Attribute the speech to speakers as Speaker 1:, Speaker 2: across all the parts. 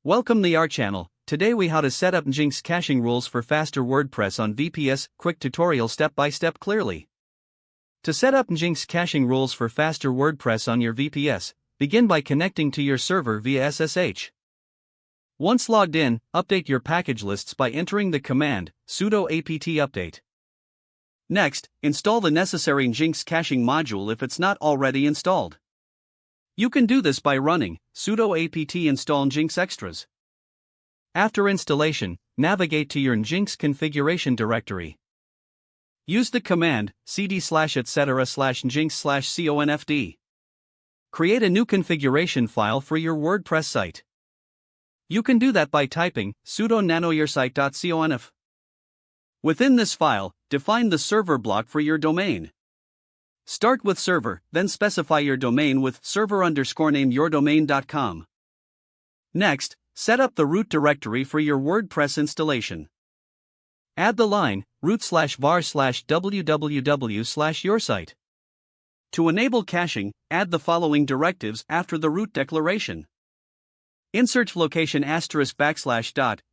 Speaker 1: Welcome to our channel. Today we how to set up Nginx caching rules for faster WordPress on VPS. Quick tutorial step by step clearly. To set up Nginx caching rules for faster WordPress on your VPS, begin by connecting to your server via SSH. Once logged in, update your package lists by entering the command sudo apt update. Next, install the necessary Nginx caching module if it's not already installed. You can do this by running sudo apt install Nginx extras. After installation, navigate to your Nginx configuration directory. Use the command cd/etc/nginx/confd. Create a new configuration file for your WordPress site. You can do that by typing sudo nano-yoursite.conf. Within this file, define the server block for your domain. Start with server, then specify your domain with server_name yourdomain.com. Next, set up the root directory for your WordPress installation. Add the line root/var/www/yoursite. To enable caching, add the following directives after the root declaration. Insert location **, .jpg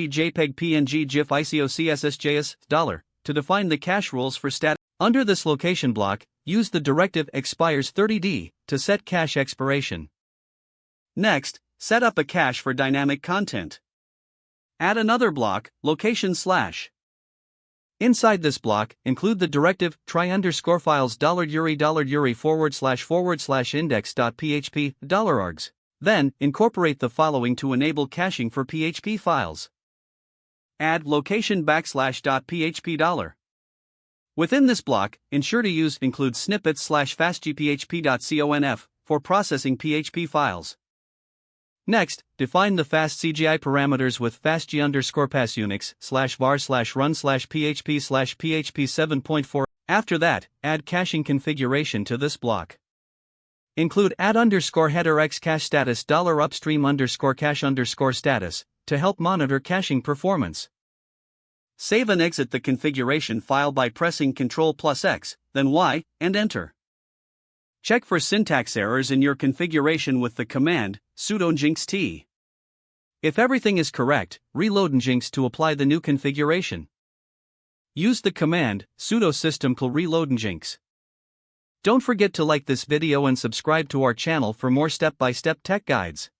Speaker 1: jpeg png gif ico css js $, to define the cache rules for status. Under this location block, use the directive expires 30d to set cache expiration. Next, set up a cache for dynamic content. Add another block, location/. Inside this block, include the directive try_files $URI/index.php $args. Then, incorporate the following to enable caching for PHP files. Add location \php$. Within this block, ensure to use include snippets/fastgphp.conf for processing PHP files. Next, define the fast CGI parameters with fastg_pass unix/var/run/php/php 7.4. After that, add caching configuration to this block. Include add_header x cache status $upstream_cache_status to help monitor caching performance. Save and exit the configuration file by pressing Ctrl+X, then Y, and enter. Check for syntax errors in your configuration with the command sudo nginxt. If everything is correct, reload Nginx to apply the new configuration. Use the command sudo systemcll reload Nginx. Don't forget to like this video and subscribe to our channel for more step-by-step tech guides.